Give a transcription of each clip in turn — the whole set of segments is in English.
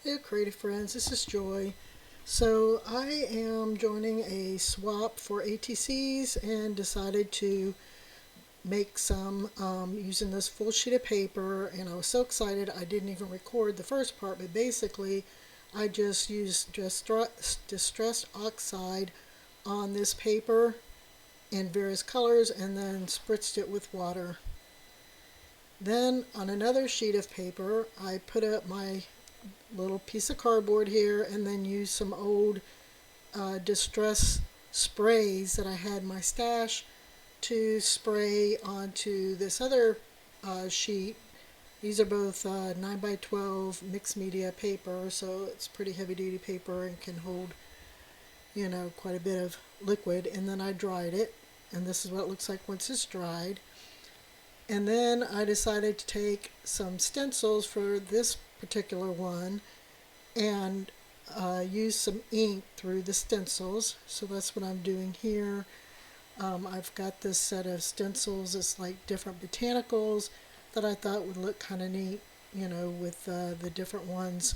Hey creative friends, this is Joy. So I am joining a swap for ATCs and decided to make some using this full sheet of paper, and I was so excited I didn't even record the first part, but basically I just used distressed oxide on this paper in various colors and then spritzed it with water. Then on another sheet of paper I put up my little piece of cardboard here and then use some old distress sprays that I had in my stash to spray onto this other sheet. These are both 9 by 12 mixed media paper, so it's pretty heavy duty paper and can hold, quite a bit of liquid. And then I dried it, and this is what it looks like once it's dried. And then I decided to take some stencils for this particular one and use some ink through the stencils. So that's what I'm doing here. I've got this set of stencils. It's like different botanicals that I thought would look kind of neat, with the different ones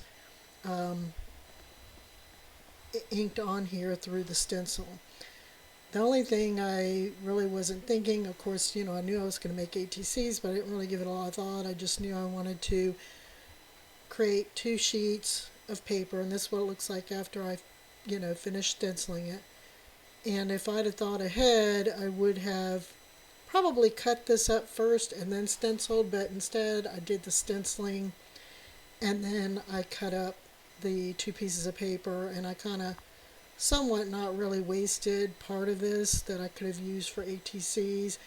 inked on here through the stencil. The only thing I really wasn't thinking, of course, I knew I was going to make ATCs, but I didn't really give it a lot of thought. I just knew I wanted to create two sheets of paper, and this is what it looks like after I, finished stenciling it. And if I'd have thought ahead, I would have probably cut this up first and then stenciled, but instead I did the stenciling and then I cut up the two pieces of paper, and I kind of somewhat not really wasted part of this that I could have used for ATCs,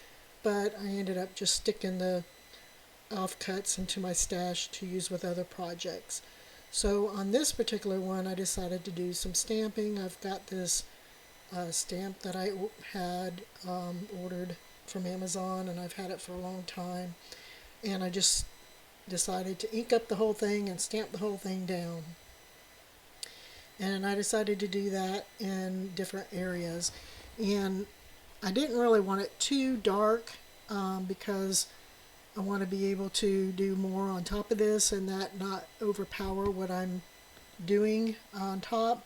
but I ended up just sticking the offcuts into my stash to use with other projects. So on this particular one, I decided to do some stamping. I've got this stamp that I had ordered from Amazon, and I've had it for a long time, and I just decided to ink up the whole thing and stamp the whole thing down. And I decided to do that in different areas, and I didn't really want it too dark because I want to be able to do more on top of this and that not overpower what I'm doing on top.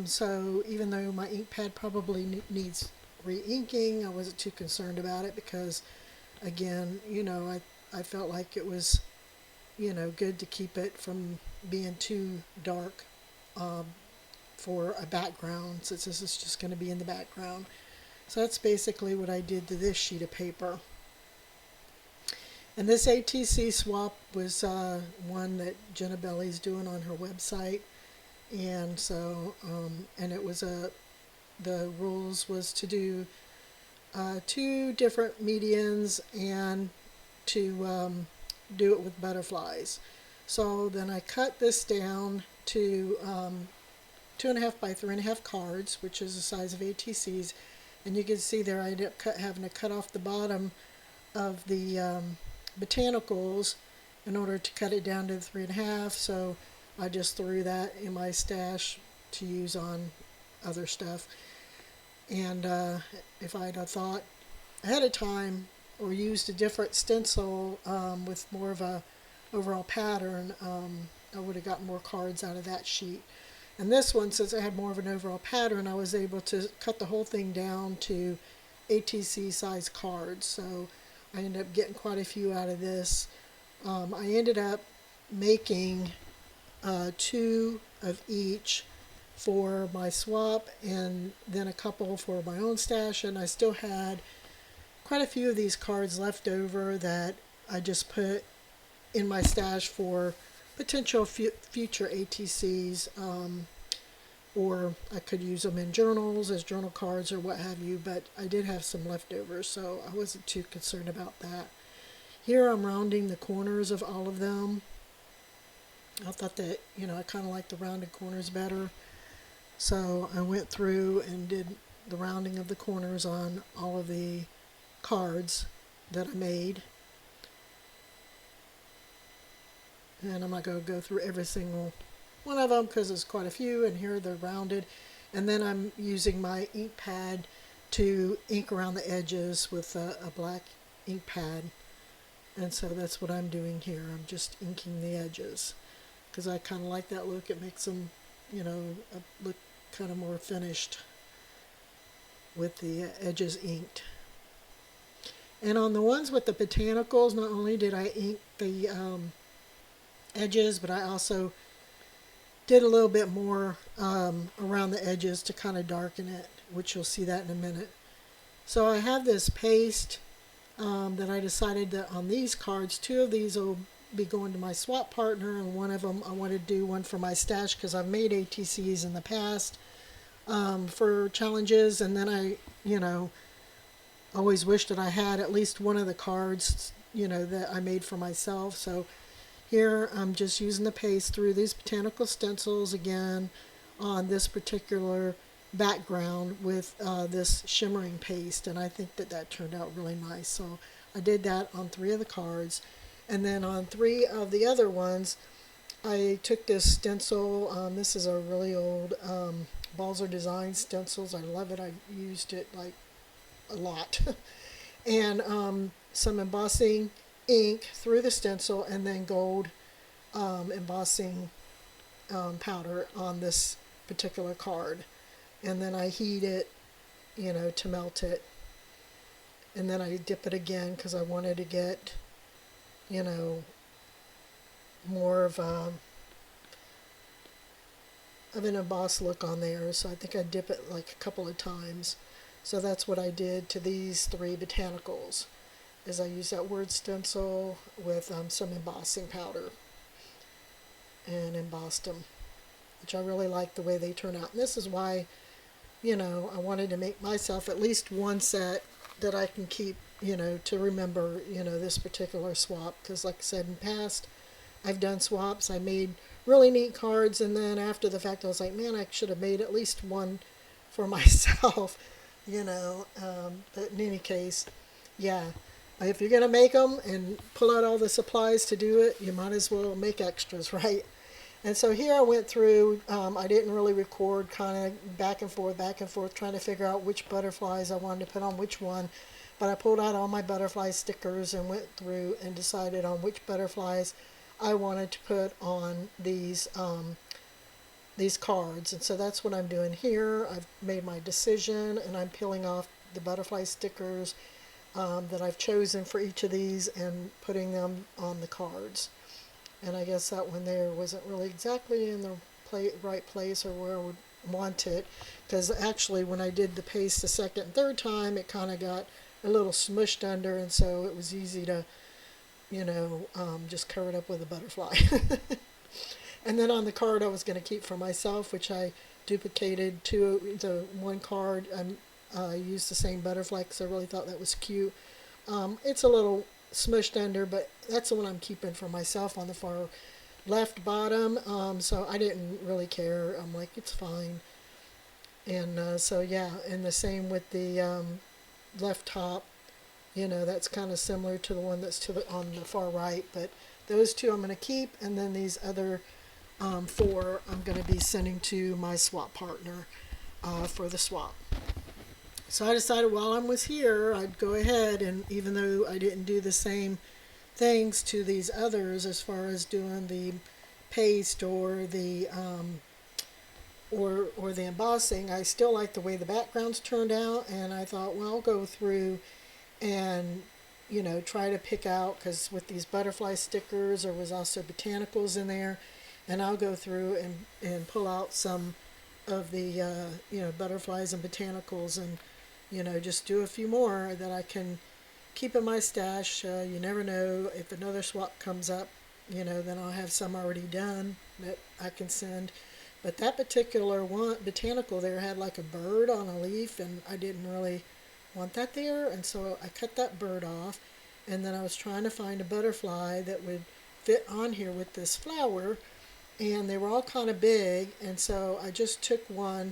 So even though my ink pad probably needs re-inking, I wasn't too concerned about it because, again, I felt like it was, good to keep it from being too dark for a background, since this is just going to be in the background. So that's basically what I did to this sheet of paper. And this ATC swap was one that Jenna Belly's doing on her website. And so, and it was the rules was to do two different medians and to do it with butterflies. So then I cut this down to 2.5 by 3.5 cards, which is the size of ATCs. And you can see there I ended up having to cut off the bottom of the botanicals in order to cut it down to 3.5. So I just threw that in my stash to use on other stuff. And if I'd have thought ahead of time or used a different stencil with more of a overall pattern, I would have gotten more cards out of that sheet. And this one, since it had more of an overall pattern, I was able to cut the whole thing down to ATC size cards. So I ended up getting quite a few out of this. I ended up making two of each for my swap and then a couple for my own stash, and I still had quite a few of these cards left over that I just put in my stash for potential future ATCs, or I could use them in journals as journal cards or what have you, but I did have some leftovers, so I wasn't too concerned about that. Here I'm rounding the corners of all of them. I thought that, I kind of like the rounded corners better. So I went through and did the rounding of the corners on all of the cards that I made. And I'm not going to go through every single one of them because there's quite a few, and here they're rounded. And then I'm using my ink pad to ink around the edges with a black ink pad. And so that's what I'm doing here. I'm just inking the edges. because I kind of like that look. It makes them, look kind of more finished with the edges inked. And on the ones with the botanicals, not only did I ink the edges, but I also did a little bit more around the edges to kind of darken it, which you'll see that in a minute. So I have this paste that I decided that on these cards, two of these will be going to my swap partner, and one of them I want to do one for my stash because I've made ATCs in the past for challenges, and then I, always wished that I had at least one of the cards, that I made for myself. So here I'm just using the paste through these botanical stencils again on this particular background with this shimmering paste, and I think that that turned out really nice. So I did that on 3 of the cards, and then on 3 of the other ones I took this stencil. This is a really old Balzer Design stencils. I love it. I used it like a lot. And some embossing ink through the stencil, and then gold embossing powder on this particular card. And then I heat it, to melt it. And then I dip it again because I wanted to get, more of an embossed look on there. So I think I dip it like a couple of times. So that's what I did to these 3 botanicals, is I used that word stencil with some embossing powder and embossed them, which I really like the way they turn out. And this is why, I wanted to make myself at least one set that I can keep, to remember, this particular swap. Because like I said, in the past, I've done swaps. I made really neat cards, and then after the fact, I was like, man, I should have made at least one for myself. But in any case, yeah, if you're going to make them and pull out all the supplies to do it, you might as well make extras, right? And so here I went through, I didn't really record, kind of back and forth, trying to figure out which butterflies I wanted to put on which one. But I pulled out all my butterfly stickers and went through and decided on which butterflies I wanted to put on these cards. And so that's what I'm doing here. I've made my decision, and I'm peeling off the butterfly stickers that I've chosen for each of these and putting them on the cards. And I guess that one there wasn't really exactly in the right place or where I would want it, because actually when I did the paste the second and third time, it kind of got a little smushed under, and so it was easy to, just cover it up with a butterfly. And then on the card I was going to keep for myself, which I duplicated the one card. I used the same butterfly because I really thought that was cute. It's a little smushed under, but that's the one I'm keeping for myself on the far left bottom. So I didn't really care. I'm like, it's fine. And so yeah, and the same with the left top. That's kind of similar to the one that's on the far right, but those 2 I'm going to keep, and then these other 4 I'm going to be sending to my swap partner for the swap. So I decided while I was here, I'd go ahead, and even though I didn't do the same things to these others as far as doing the paste or the or the embossing, I still like the way the backgrounds turned out, and I thought, well, I'll go through and try to pick out, because with these butterfly stickers there was also botanicals in there, and I'll go through and pull out some of the butterflies and botanicals, and just do a few more that I can keep in my stash. You never know, if another swap comes up, then I'll have some already done that I can send. But that particular one botanical there had like a bird on a leaf, and I didn't really want that there, and so I cut that bird off, and then I was trying to find a butterfly that would fit on here with this flower, and they were all kind of big, and so I just took one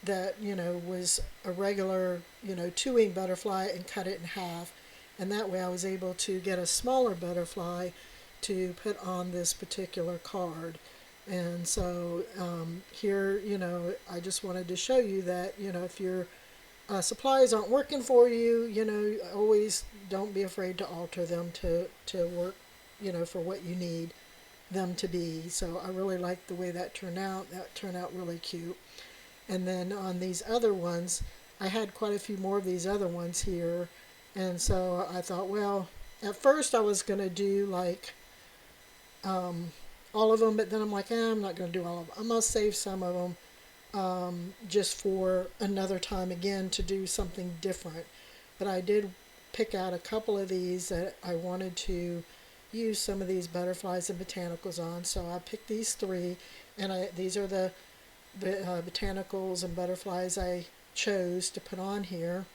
that was a regular 2-wing butterfly and cut it in half, and that way I was able to get a smaller butterfly to put on this particular card. And so here, I just wanted to show you that if your supplies aren't working for you, always don't be afraid to alter them to work, for what you need. them to be. So I really liked the way that turned out. That turned out really cute. And then on these other ones, I had quite a few more of these other ones here. And so I thought, well, at first I was going to do like all of them, but then I'm like, I'm not going to do all of them. I'm going to save some of them just for another time again to do something different. But I did pick out a couple of these that I wanted to use some of these butterflies and botanicals on. So I picked these three, and these are the botanicals and butterflies I chose to put on here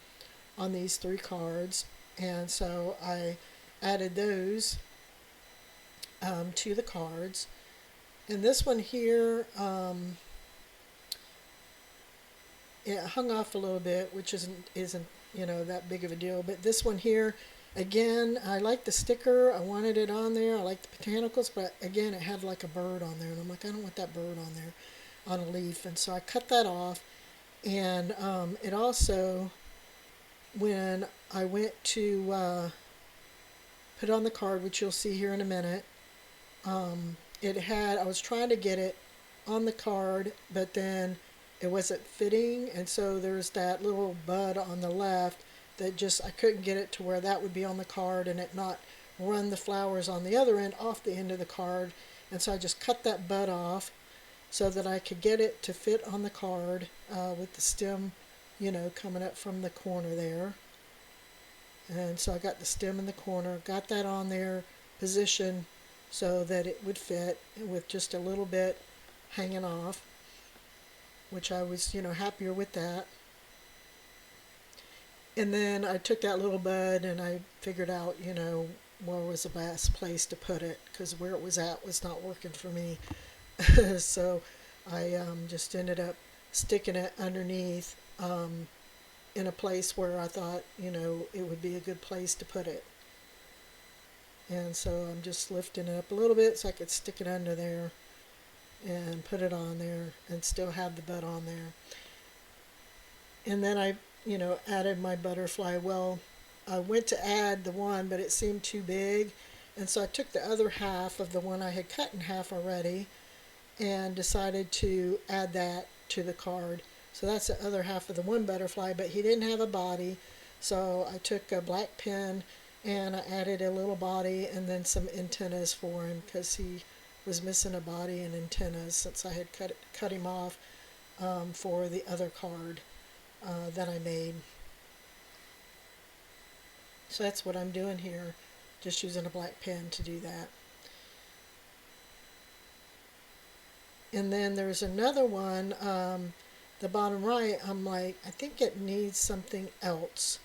on these three cards. And so I added those to the cards. And this one here, it hung off a little bit, which isn't that big of a deal. But this one here, again, I like the sticker. I wanted it on there. I like the botanicals, but again, it had like a bird on there, and I'm like, I don't want that bird on there on a leaf, and so I cut that off. And it also, when I went to put on the card, which you'll see here in a minute, I was trying to get it on the card, but then it wasn't fitting, and so there's that little bud on the left that I couldn't get it to where that would be on the card and it not run the flowers on the other end off the end of the card. And so I just cut that bud off so that I could get it to fit on the card with the stem, coming up from the corner there. And so I got the stem in the corner, got that on there, positioned so that it would fit with just a little bit hanging off, which I was, happier with that. And then I took that little bud and I figured out, where was the best place to put it, because where it was at was not working for me. So I just ended up sticking it underneath in a place where I thought, it would be a good place to put it. And so I'm just lifting it up a little bit so I could stick it under there and put it on there and still have the bud on there. And then I, added my butterfly. Well, I went to add the one, but it seemed too big. And so I took the other half of the one I had cut in half already and decided to add that to the card. So that's the other half of the one butterfly, but he didn't have a body. So I took a black pen and I added a little body and then some antennas for him, because he was missing a body and antennas since I had cut him off for the other card that I made. So that's what I'm doing here, just using a black pen to do that. And then there's another one, the bottom right, I'm like, I think it needs something else.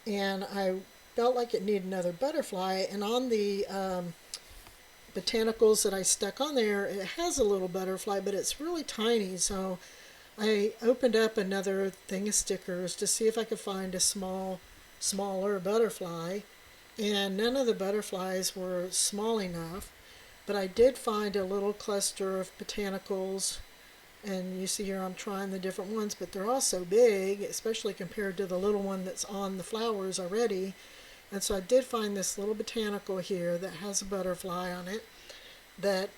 And I felt like it needed another butterfly, and on the botanicals that I stuck on there, it has a little butterfly, but it's really tiny. So I opened up another thing of stickers to see if I could find a smaller butterfly, and none of the butterflies were small enough. But I did find a little cluster of botanicals, and you see here I'm trying the different ones, but they're all so big, especially compared to the little one that's on the flowers already. And so I did find this little botanical here that has a butterfly on it that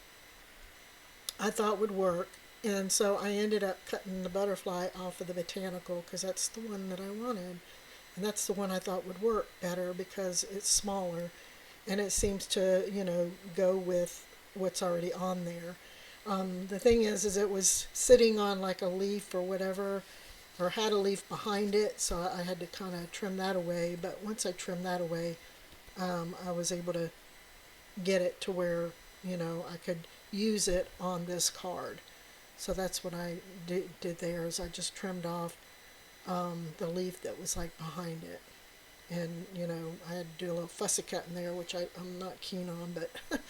I thought would work. And so I ended up cutting the butterfly off of the botanical because that's the one that I wanted. And that's the one I thought would work better because it's smaller and it seems to, go with what's already on there. The thing is it was sitting on like a leaf or whatever, or had a leaf behind it, so I had to kind of trim that away. But once I trimmed that away, I was able to get it to where, I could use it on this card. So that's what I did there, is I just trimmed off the leaf that was like behind it. And, I had to do a little fussy cut in there, which I'm not keen on, but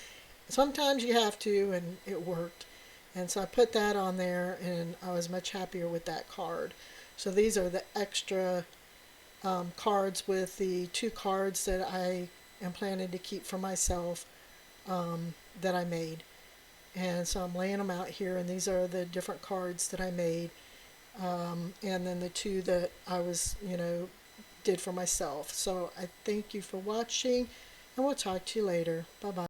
sometimes you have to, and it worked. And so I put that on there, and I was much happier with that card. So these are the extra cards with the 2 cards that I am planning to keep for myself that I made. And so I'm laying them out here, and these are the different cards that I made. And then the 2 that I was, did for myself. So I thank you for watching, and we'll talk to you later. Bye-bye.